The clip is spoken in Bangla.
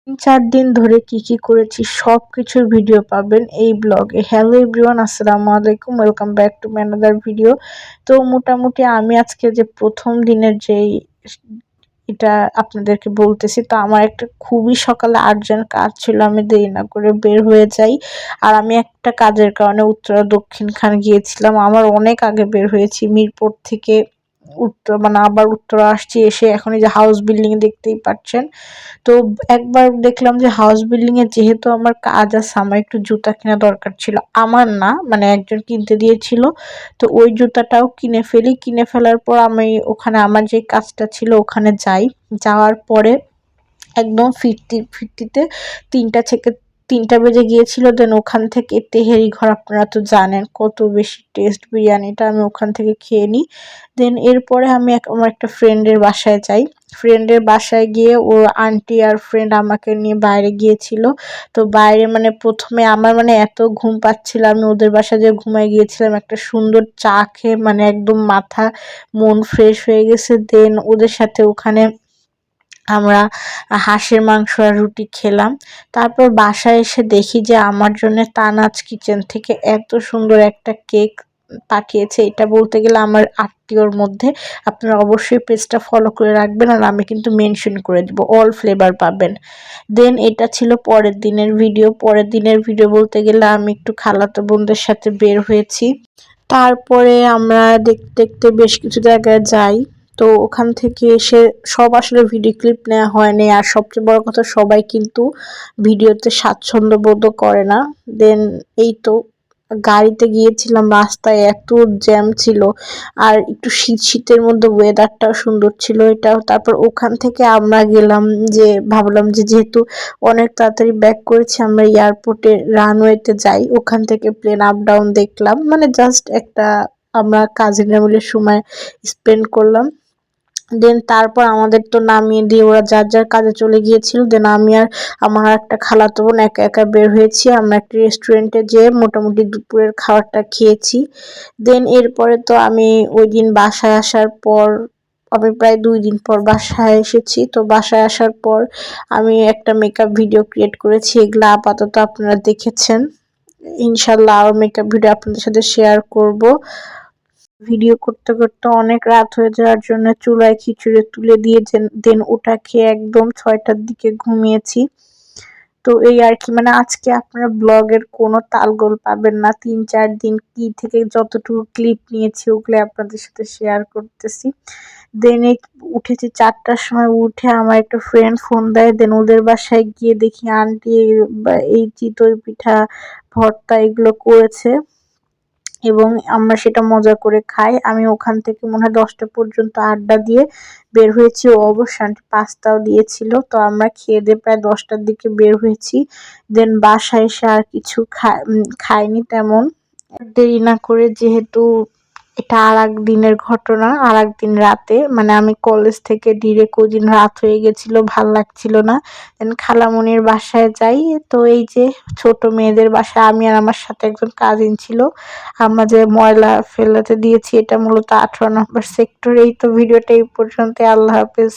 4 দিন ধরে কি করেছি সবকিছুর ভিডিও পাবেন এই ব্লগে। হ্যালো এভরিওয়ান, আসসালামু আলাইকুম, welcome back to my another video. তো মোটামুটি আমি আজকে যে প্রথম দিনের যেই এটা আপনাদেরকে বলতেছি। তো আমার একটা খুবই সকালে আর্জেন্ট কাজ ছিল, আমি দেরি না করে বের হয়ে যাই। আর আমি একটা কাজের কারণে উত্তরা দক্ষিণখান গিয়েছিলাম। আমার অনেক আগে বের হয়েছি মিরপুর থেকে আবার উত্তরা আসছি, এসে এখন এই যে হাউস বিল্ডিং দেখতেই পাচ্ছেন। তো একবার দেখলাম যে হাউস বিল্ডিং এ যেহেতু আমার কাজ আছে, আমার একটু জুতা কেনা দরকার ছিল। আমার না, মানে একজন কিনতে দিয়েছিল। তো ওই জুতাটাও কিনে ফেলি। কিনে ফেলার পর আমি ওখানে আমার যে কাজটা ছিল ওখানে যাই। যাওয়ার পরে একদম ফিরতিতে 3টা বেজে গিয়েছিল। দেন ওখান থেকে তেহেরি ঘর, আপনারা তো জানেন কত বেশি টেস্ট বিরিয়ানিটা, আমি ওখান থেকে খেয়ে নিই। দেন এরপরে আমি আমার একটা ফ্রেন্ডের বাসায় যাই। ফ্রেন্ডের বাসায় গিয়ে ওর আন্টি আর ফ্রেন্ড আমাকে নিয়ে বাইরে গিয়েছিল। তো বাইরে মানে প্রথমে আমার মানে এত ঘুম পাচ্ছিল, আমি ওদের বাসায় যেয়ে ঘুমাই গিয়েছিলাম। একটা সুন্দর চা খেয়ে মানে একদম মাথা মন ফ্রেশ হয়ে গেছে। দেন ওদের সাথে ওখানে আমরা হাঁসের মাংস আর রুটি খেলাম। তারপর বাসায় এসে দেখি যে আমার জন্য তানাজ কিচেন থেকে এত সুন্দর একটা কেক পাঠিয়েছে। এটা বলতে গেলে আমার আত্মীয়র মধ্যে। আপনারা অবশ্যই পেজটা ফলো করে রাখবেন, আর আমি কিন্তু মেনশন করে দিব, অল ফ্লেভার পাবেন। দেন এটা ছিল পরের দিনের ভিডিও। পরের দিনের ভিডিও বলতে গেলে আমি একটু খালাতো বোনদের সাথে বের হয়েছি। তারপরে আমরা দেখতে দেখতে বেশ কিছু জায়গায় যাই। তো ওখান থেকে এসে সব আসলে ভিডিও ক্লিপ নেওয়া হয়নি। আর সবচেয়ে বড় কথা, সবাই কিন্তু ভিডিওতে স্বাচ্ছন্দ্য বোধও করে না। দেন এই তো গাড়িতে গিয়েছিলাম, রাস্তায় এত জ্যাম ছিল। আর একটু শীতের মধ্যে ওয়েদারটাও সুন্দর ছিল এটাও। তারপর ওখান থেকে আমরা গেলাম, যে ভাবলাম যে যেহেতু অনেক তাড়াতাড়ি ব্যাক করেছি, আমরা এয়ারপোর্টে রানওয়েতে যাই। ওখান থেকে প্লেন আপ ডাউন দেখলাম, মানে জাস্ট একটা আমরা কাজিনরা মিলে সময় স্পেন্ড করলাম। দেন তারপর আমাদের তো নামিয়ে দিয়ে ওরা যার যার কাজে চলে গিয়েছিল। দেন আমি আর আমার একটা খালাতো বোন একা একা বের হয়েছি। আমরা একটা রেস্টুরেন্টে যেয়ে মোটামুটি দুপুরের খাবারটা খেয়েছি। দেন এরপরে তো আমি ওই দিন বাসায় আসার পর, আমি প্রায় 2 দিন পর বাসায় এসেছি। তো বাসায় আসার পর আমি একটা মেকআপ ভিডিও ক্রিয়েট করেছি, এগুলা আপাতত আপনারা দেখেছেন। ইনশাল্লাহ আরো মেকআপ ভিডিও আপনাদের সাথে শেয়ার করব। ভিডিও করতে করতে অনেক রাত হয়ে যাওয়ার জন্য চুলায় খিচুড়ি তুলে দিয়ে দেন ওটা খেয়ে একদম 6টার দিকে ঘুমিয়েছি। তো এই আর কি, মানে আজকে আপনারা ব্লগের কোনো তালগোল পাবেন না। 3-4 দিন কি থেকে যতটুকু ক্লিপ নিয়েছি ওগুলো আপনাদের সাথে শেয়ার করতেছি। দেন উঠেছি 4টার সময়। উঠে আমার একটা ফ্রেন্ড ফোন দেয়। দেন ওদের বাসায় গিয়ে দেখি আন্টি এই চিতই পিঠা, ভর্তা এগুলো করেছে এবং আমরা সেটা মজা করে খাই। আমি ওখান থেকে মনে হয় 10টা পর্যন্ত আড্ডা দিয়ে বের হয়েছি। ও অবশ্য আন্টি পাস্তাও দিয়েছিল। তো আমরা খেয়ে দিয়ে প্রায় 10টার দিকে বের হয়েছি। দেন বাসায় এসে আর কিছু খাইনি তেমন। দেরি না করে, যেহেতু এটা আরেক দিনের ঘটনা, আরেক দিন রাতে, মানে আমি কলেজ থেকে ডিরেক্ট ওই দিন রাত হয়ে গেছিল, ভাল লাগছিল না। দেন খালামণির বাসায় যাই। তো এই যে ছোট মেয়েদের বাসায় আমি আর আমার সাথে একজন কাজিন ছিল। আমরা যে ময়লা ফেলাতে দিয়েছি, এটা মূলত 18 নম্বর সেক্টর। এই তো ভিডিওটা এই পর্যন্ত। আল্লাহ হাফেজ।